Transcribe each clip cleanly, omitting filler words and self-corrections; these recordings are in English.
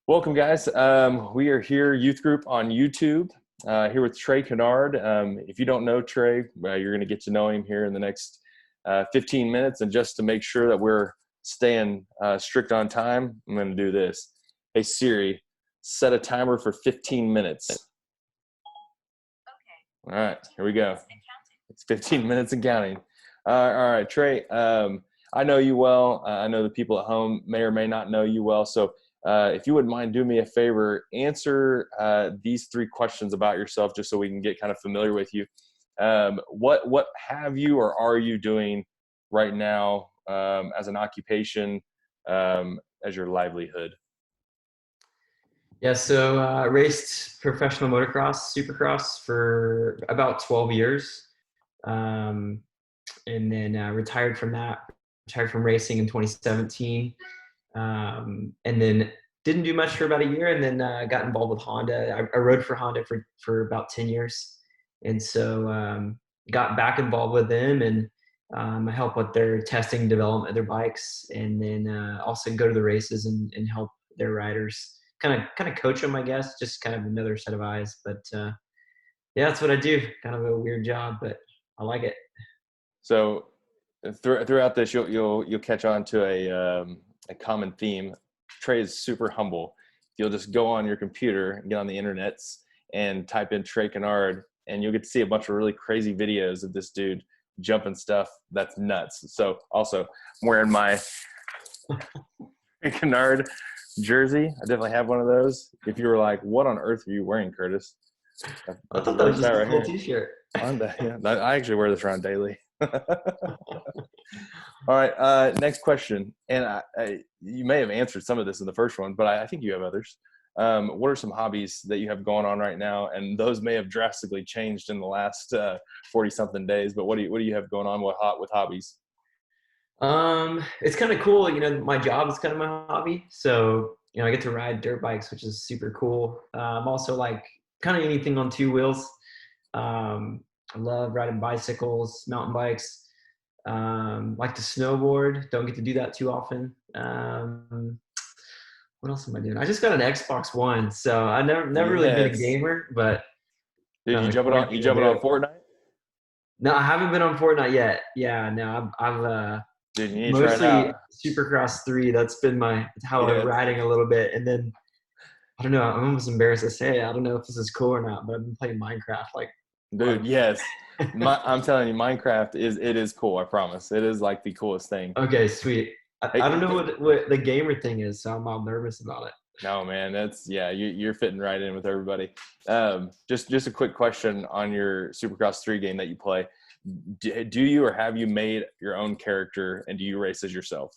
Welcome, guys. We are here, youth group on YouTube, here with Trey Canard. If you don't know Trey, you're going to get to know him here in the next 15 minutes. And just to make sure that we're staying strict on time, I'm going to do this. Hey, Siri, set a timer for 15 minutes. Okay. All right, here we go. It's 15 minutes and counting. All right, Trey, I know you well. I know the people at home may or may not know you well. So if you wouldn't mind doing me a favor, answer these three questions about yourself just so we can get kind of familiar with you. What have you or are you doing right now as an occupation, as your livelihood? Yeah, so I raced professional motocross, supercross for about 12 years. And then retired from that, retired from racing in 2017. And then didn't do much for about a year, and then got involved with Honda. I rode for Honda for about 10 years. And so got back involved with them, and I help with their testing development of their bikes, and then also go to the races and help their riders kind of coach them, I guess, just kind of another set of eyes. But yeah, that's what I do. Kind of a weird job, but I like it. So throughout this, you'll catch on to a common theme. Trey is super humble. You'll just go on your computer and get on the internets and type in Trey Canard, and you'll get to see a bunch of really crazy videos of this dude jumping stuff that's nuts. So also, I'm wearing my Canard jersey. I definitely have one of those. If you were like, what on earth are you wearing, Curtis? I thought that was just a cool T-shirt. Yeah, I actually wear this around daily. All right, next question. And you may have answered some of this in the first one, but I think you have others. What are some hobbies that you have going on right now? And those may have drastically changed in the last 40-something days, but what do you have going on with hobbies? It's kind of cool. My job is kind of my hobby. So, I get to ride dirt bikes, which is super cool. I'm also like kind of anything on two wheels. I love riding bicycles, mountain bikes. Like to snowboard. Don't get to do that too often. What else am I doing? I just got an Xbox One, so I never really been a gamer, but Did you jump it on? You jumping on Fortnite? No, I haven't been on Fortnite yet. Yeah, no, I've Dude, you need to try it mostly out. Supercross 3. That's been how I'm riding a little bit, and then I don't know. I'm almost embarrassed to say it. I don't know if this is cool or not, but I've been playing Minecraft Dude, yes. I'm telling you, Minecraft is cool. I promise. It is like the coolest thing. Okay, sweet. I don't know what the gamer thing is, so I'm all nervous about it. No, man, you're fitting right in with everybody. Just a quick question on your Supercross 3 game that you play. Do you or have you made your own character, and do you race as yourself?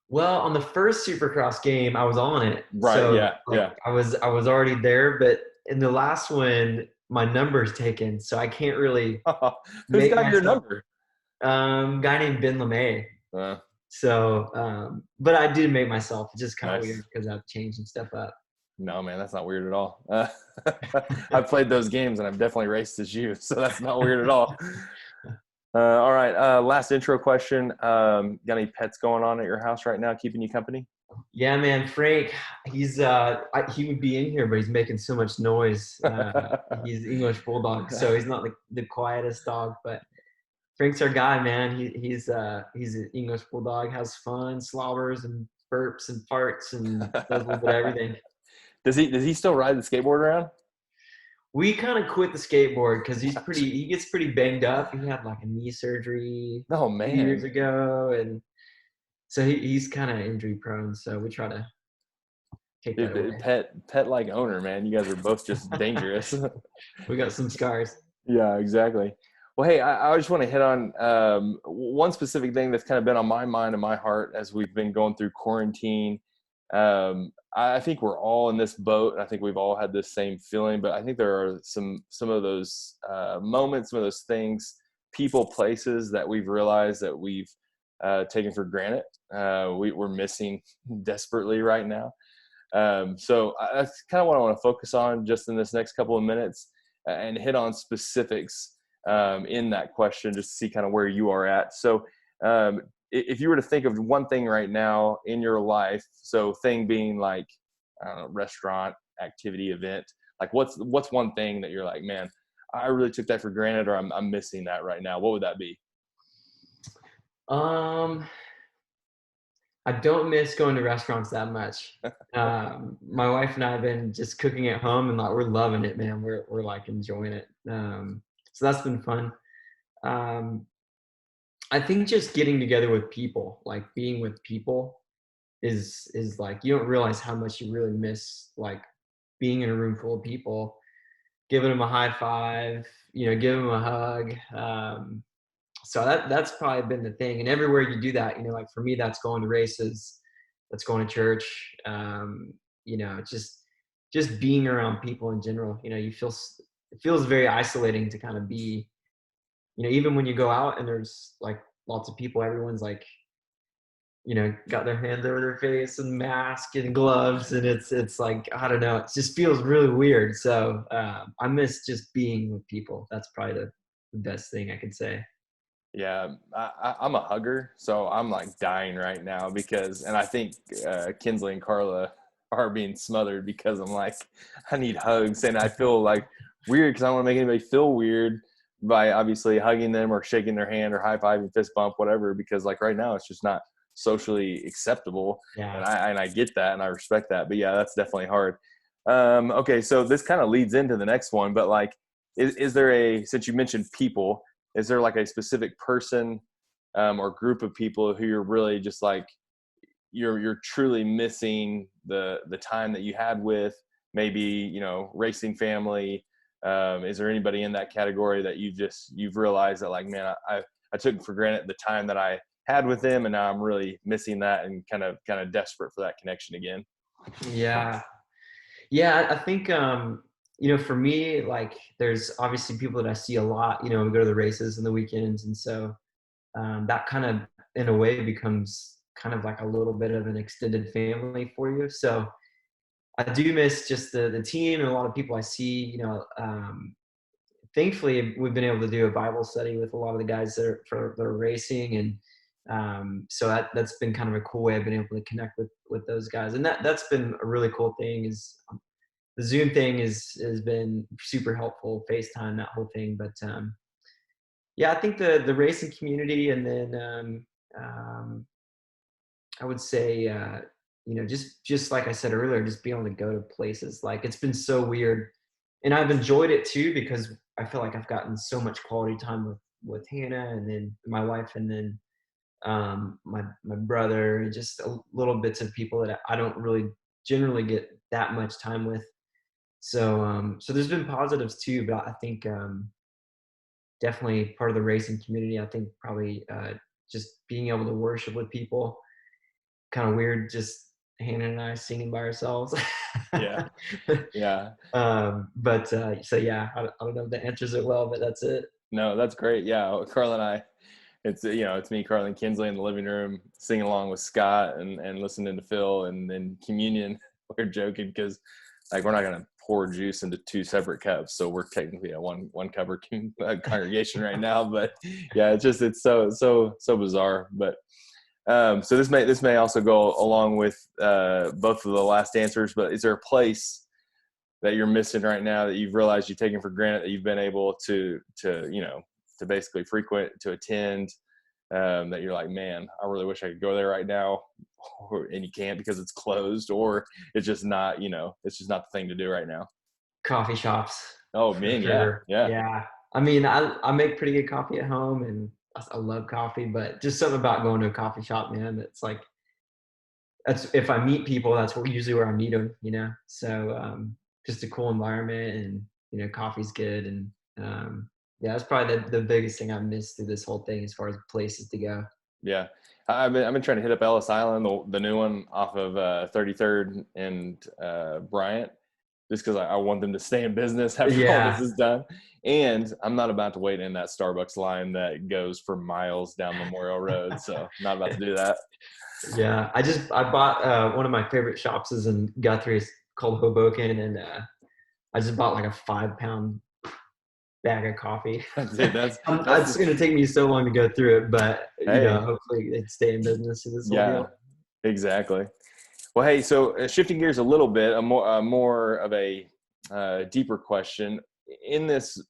Well, on the first Supercross game, I was on it. Right. So, yeah. I was already there, but in the last one, my number's taken, so I can't really Who's got your number? Guy named Ben LeMay. So, but I did make myself. It's just kind of weird because I've changed and stuff up. No, man, that's not weird at all. I've played those games and I've definitely raced as you, so that's not weird at all. All right, last intro question. Got any pets going on at your house right now, keeping you company? Yeah, man, Frank. He's he would be in here, but he's making so much noise. He's English Bulldog, so he's not the quietest dog, but Frank's our guy, man. He's an English Bulldog, has fun, slobbers and burps and farts and does a little bit of everything. Does he still ride the skateboard around? We kind of quit the skateboard because he gets pretty banged up. He had like a knee surgery a few years ago, and so he's kind of injury prone. So we try to take that away. Pet like owner, man. You guys are both just dangerous. We got some scars. Yeah, exactly. Well, hey, I just want to hit on one specific thing that's kind of been on my mind and my heart as we've been going through quarantine. I think we're all in this boat, and I think we've all had this same feeling. But I think there are some of those moments, some of those things, people, places that we've realized that we've taken for granted. We're missing desperately right now. So that's kind of what I want to focus on just in this next couple of minutes and hit on specifics in that question, just to see kind of where you are at. So if you were to think of one thing right now in your life, so thing being like I don't know, restaurant, activity, event? Like what's one thing that you're like, man, I really took that for granted, or I'm missing that right now? What would that be? Um, I don't miss going to restaurants that much. My wife and I have been just cooking at home, and like we're loving it, man. We're like enjoying it. So that's been fun. Um, I think just getting together with people, like being with people, is like you don't realize how much you really miss, like being in a room full of people, giving them a high five, giving them a hug. So that's probably been the thing. And everywhere you do that, like for me, that's going to races, that's going to church. Just being around people in general. It feels very isolating to kind of be, even when you go out and there's like lots of people, everyone's like, got their hands over their face and mask and gloves, and it's like, I don't know, it just feels really weird. So I miss just being with people. That's probably the best thing I could say. Yeah, I'm a hugger, so I'm like dying right now and I think Kinsley and Carla are being smothered because I'm like, I need hugs, and I feel like weird because I don't want to make anybody feel weird by obviously hugging them or shaking their hand or high fiving, fist bump, whatever. Because like right now, it's just not socially acceptable, Yeah. and I get that and I respect that. But yeah, that's definitely hard. Okay, so this kind of leads into the next one, but like, is there since you mentioned people, is there like a specific person or group of people who you're really just like you're truly missing the time that you had with, maybe racing family? Is there anybody in that category that you've realized that like, man, I took for granted the time that I had with them, and now I'm really missing that and kind of desperate for that connection again? Yeah, I think for me, like there's obviously people that I see a lot. We go to the races and the weekends, and so that kind of in a way becomes kind of like a little bit of an extended family for you. So I do miss just the team and a lot of people I see. Thankfully we've been able to do a Bible study with a lot of the guys that are racing, and so that's been kind of a cool way I've been able to connect with those guys, and that's been a really cool thing. Is the Zoom thing has been super helpful, FaceTime, that whole thing. But yeah, I think the racing community, and then I would say just like I said earlier, just being able to go to places. Like it's been so weird, and I've enjoyed it too because I feel like I've gotten so much quality time with Hannah, and then my wife, and then my brother, and just a little bits of people that I don't really generally get that much time with. So there's been positives too, but I think definitely part of the racing community. I think probably just being able to worship with people. Kind of weird, just Hannah and I singing by ourselves. Yeah. Yeah. So yeah, I don't know if that answers it well, but that's it. No, that's great. Yeah, Carl and I, it's me, Carl, and Kinsley in the living room singing along with Scott and listening to Phil, and then communion. We're joking because like we're not gonna pour juice into two separate cups, so we're technically a one cover congregation right now. But yeah, it's so bizarre. But so this may also go along with both of the last answers. But is there a place that you're missing right now that you've realized you've taken for granted that you've been able to basically frequent, to attend, that you're like, man, I really wish I could go there right now, and you can't because it's closed, or it's just not, it's just not the thing to do right now? Coffee shops. Oh man, Sure. yeah. Yeah. I mean, I make pretty good coffee at home, and I love coffee, but just something about going to a coffee shop, man. It's like, that's, if I meet people, that's usually where I meet them. So just a cool environment, and coffee's good, and yeah, that's probably the biggest thing I missed through this whole thing as far as places to go. Yeah. I've been trying to hit up Ellis Island, the new one off of 33rd and Bryant, just because I want them to stay in business after all this is done. And I'm not about to wait in that Starbucks line that goes for miles down Memorial Road. So not about to do that. Yeah. I bought one of my favorite shops is in Guthrie. It's called Hoboken. And I just bought like a 5-pound bag of coffee. Dude, it's going to take me so long to go through it, but hopefully they'd stay in business in this whole deal. Exactly. Well, hey, so shifting gears a little bit, more of a deeper question. In this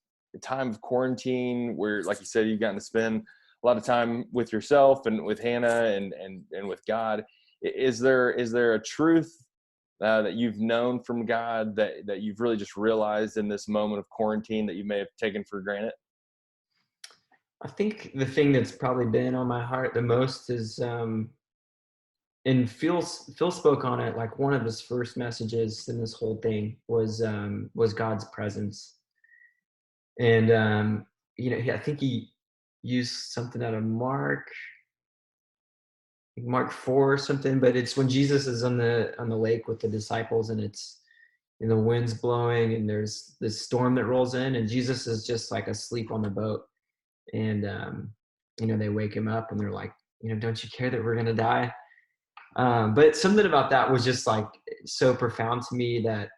time of quarantine, where, like you said, you've gotten to spend a lot of time with yourself and with Hannah and with God, is there a truth that you've known from God that you've really just realized in this moment of quarantine that you may have taken for granted? I think the thing that's probably been on my heart the most is, and Phil spoke on it. Like one of his first messages in this whole thing was God's presence, and I think he used something out of Mark 4 or something, but it's when Jesus is on the lake with the disciples, and it's the wind's blowing and there's this storm that rolls in, and Jesus is just like asleep on the boat, and they wake him up and they're like, don't you care that we're gonna die? But something about that was just like so profound to me that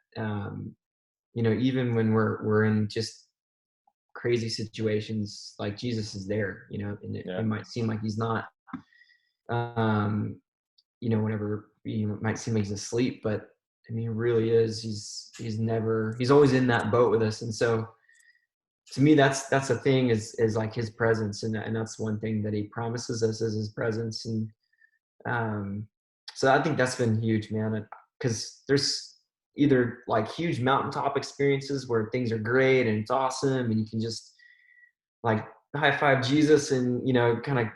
even when we're in just crazy situations, like Jesus is there, and it might seem like he's not. Whenever it might seem like he's asleep, but I mean, he really is. He's always in that boat with us, and so to me, that's the thing is like his presence, and that's one thing that he promises us is his presence, and so I think that's been huge, man. Because there's either like huge mountaintop experiences where things are great and it's awesome, and you can just like high five Jesus and kind of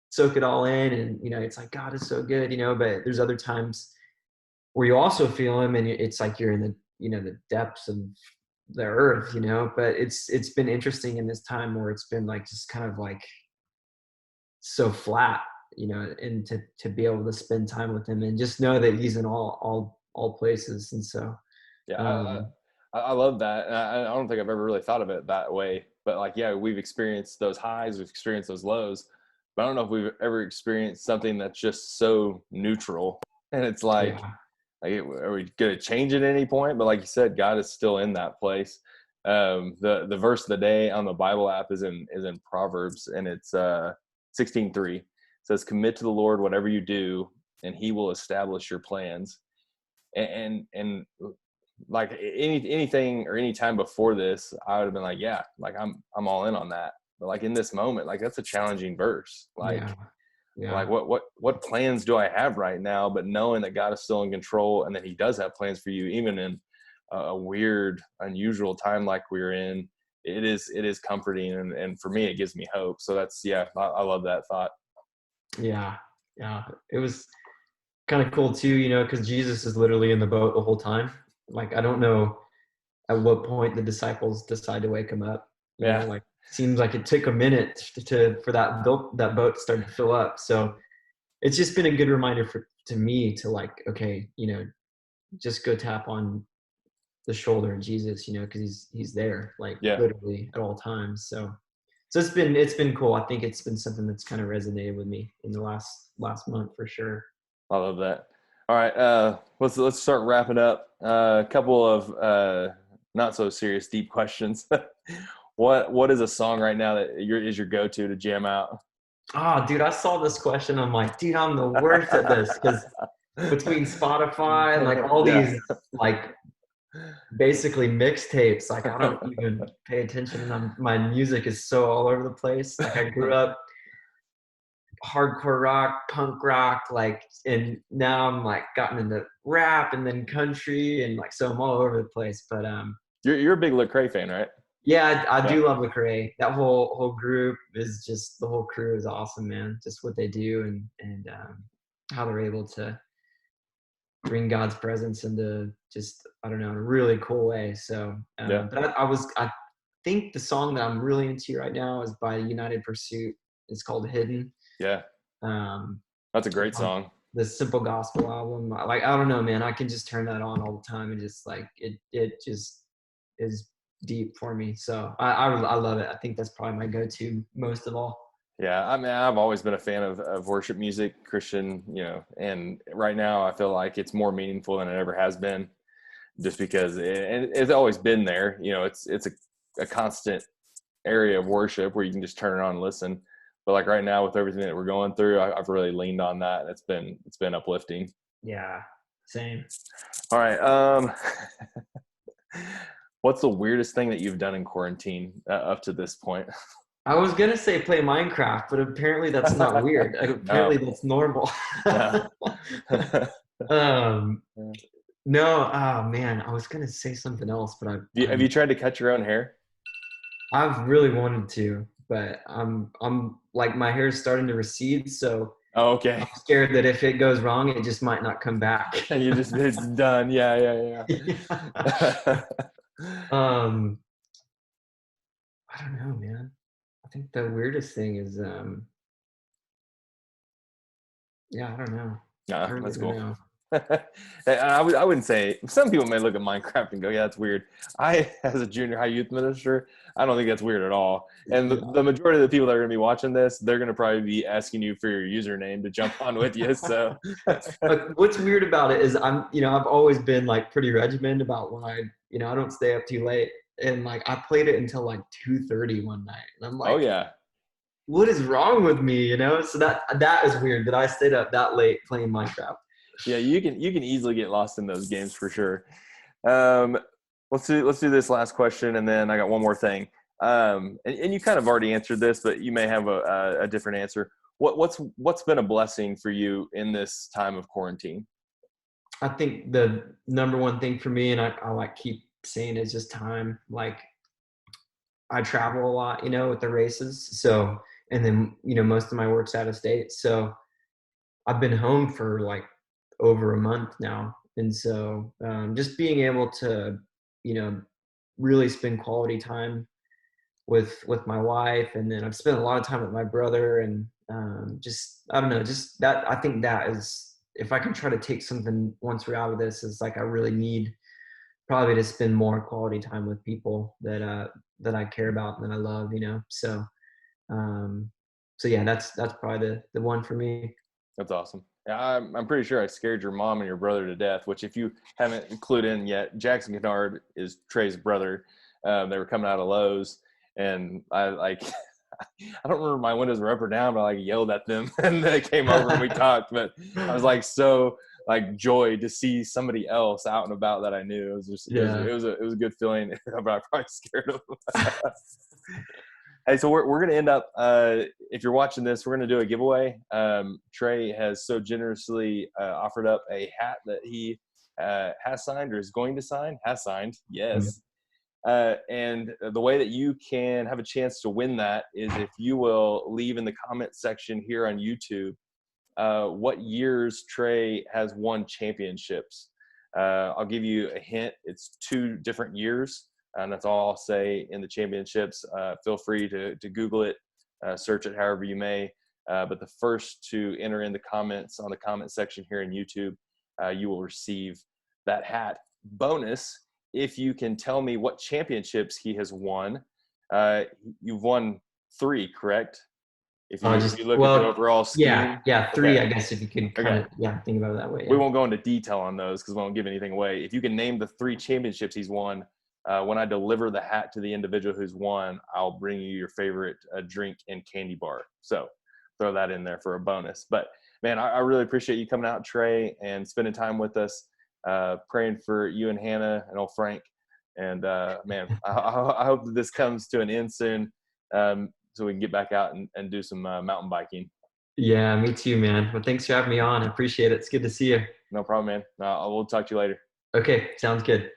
soak it all in, and it's like God is so good, but there's other times where you also feel him and it's like you're in the the depths of the earth, but it's been interesting in this time where it's been like just kind of like so flat, and to be able to spend time with him and just know that he's in all places. And so I love that. And I don't think I've ever really thought of it that way, but like, yeah, we've experienced those highs, we've experienced those lows, but I don't know if we've ever experienced something that's just so neutral. And it's like, yeah are we going to change at any point? But like you said, God is still in that place. The verse of the day on the Bible app is in Proverbs, and it's 16:3. It says, "Commit to the Lord whatever you do, and He will establish your plans." And like anything or any time before this, I would have been like, yeah, like I'm all in on that. But like in this moment, like that's a challenging verse. Like yeah what plans do I have right now? But knowing that God is still in control and that He does have plans for you, even in a weird, unusual time like we're in, it is comforting, and for me, it gives me hope. So that's I love that thought. yeah it was kind of cool too, because Jesus is literally in the boat the whole time. Like I don't know at what point the disciples decide to wake him up. Yeah, Like seems like it took a minute for that boat to start to fill up. So it's just been a good reminder to me to like, okay, just go tap on the shoulder of Jesus, because he's there, like yeah, literally at all times. So it's been cool. I think it's been something that's kind of resonated with me in the last month for sure. I love that. All right, let's start wrapping up. A couple of not so serious, deep questions. What is a song right now that is your go-to to jam out? Oh, dude, I saw this question. I'm like, dude, I'm the worst at this because between Spotify and like all Yeah. these like basically mixtapes, like I don't even pay attention, and my music is so all over the place. Like I grew up hardcore rock, punk rock, like, and now I'm like gotten into rap and then country, and like so I'm all over the place. But You're a big Lecrae fan, right? yeah, I Yeah. do love Lecrae. That whole group is just the whole crew is awesome, man. Just what they do and how they're able to bring God's presence into just I don't know in a really cool way. So, Yeah. but I think the song that I'm really into right now is by United Pursuit. It's called Hidden. Yeah. Um, That's a great on song. the Simple Gospel album. Like I don't know, man. I can just turn that on all the time and just like it just is deep for me. So I love it. I think that's probably my go-to most of all. Yeah, I mean, I've always been a fan of worship music, Christian, and right now I feel like it's more meaningful than it ever has been, just because it's always been there. It's a constant area of worship where you can just turn it on and listen. But like right now with everything that we're going through, I've really leaned on that. And it's been uplifting. Yeah, same. All right. What's the weirdest thing that you've done in quarantine up to this point? I was gonna say play Minecraft, but apparently that's not weird. No, Apparently that's normal. no. um, no, oh man, I was gonna say something else, but Have you tried to cut your own hair? I've really wanted to, but I'm like my hair is starting to recede, so Oh, I'm okay. scared that if it goes wrong, it just might not come back. And you just it's done. Yeah, Yeah. yeah. Um, I don't know, man. I think the weirdest thing is, yeah, I don't know. Nah, I really that's don't cool. know. I wouldn't say some people may look at Minecraft and go, yeah, that's weird. As a junior high youth minister, I don't think that's weird at all. And Yeah. the majority of the people that are going to be watching this, they're going to probably be asking you for your username to jump on with you. So, But what's weird about it is I've always been like pretty regimented about when I don't stay up too late. And like I played it until like 2:30 one night. And I'm oh like, yeah, what is wrong with me? So that is weird that I stayed up that late playing Minecraft. yeah, you can easily get lost in those games for sure. Um, let's do this last question, and then I got one more thing. And you kind of already answered this, but you may have a different answer. What's been a blessing for you in this time of quarantine? I think the number one thing for me, and I like keep saying, is just time. Like I travel a lot, with the races. So, and then, most of my work's out of state. So I've been home for like over a month now. And so just being able to, you know, really spend quality time with my wife. And then I've spent a lot of time with my brother and just, I don't know, just that, I think that is, if I can try to take something once we're out of this, is like, I really need probably to spend more quality time with people that I care about and that I love. Um, so yeah, that's probably the one for me. That's awesome. Yeah, I'm pretty sure I scared your mom and your brother to death. Which, if you haven't clued in yet, Jackson Canard is Trey's brother. They were coming out of Lowe's, and I like I don't remember my windows were up or down, but I like yelled at them, and they came over and we talked. But I was like so like joyed to see somebody else out and about that I knew. It was just Yeah. it was a good feeling, but I probably scared them. Hey, so we're going to end up, if you're watching this, we're going to do a giveaway. Trey has so generously offered up a hat that he has signed or is going to sign. Has signed, yes. And the way that you can have a chance to win that is if you will leave in the comment section here on YouTube what years Trey has won championships. I'll give you a hint. It's 2 different years. And that's all I'll say in the championships. Feel free to Google it, search it however you may. But the first to enter in the comments on the comment section here in YouTube, you will receive that hat. Bonus, if you can tell me what championships he has won. You've won 3, correct? If you look at the overall scheme. Yeah, 3, Okay. I guess, if you can kind of, think about it that way. We Yeah. won't go into detail on those because we won't give anything away. If you can name the 3 championships he's won, when I deliver the hat to the individual who's won, I'll bring you your favorite drink and candy bar. So throw that in there for a bonus. But man, I really appreciate you coming out, Trey, and spending time with us, praying for you and Hannah and old Frank. And man, I hope that this comes to an end soon, so we can get back out and do some mountain biking. Yeah, me too, man. Well, thanks for having me on. I appreciate it. It's good to see you. No problem, man. We'll talk to you later. Okay, sounds good.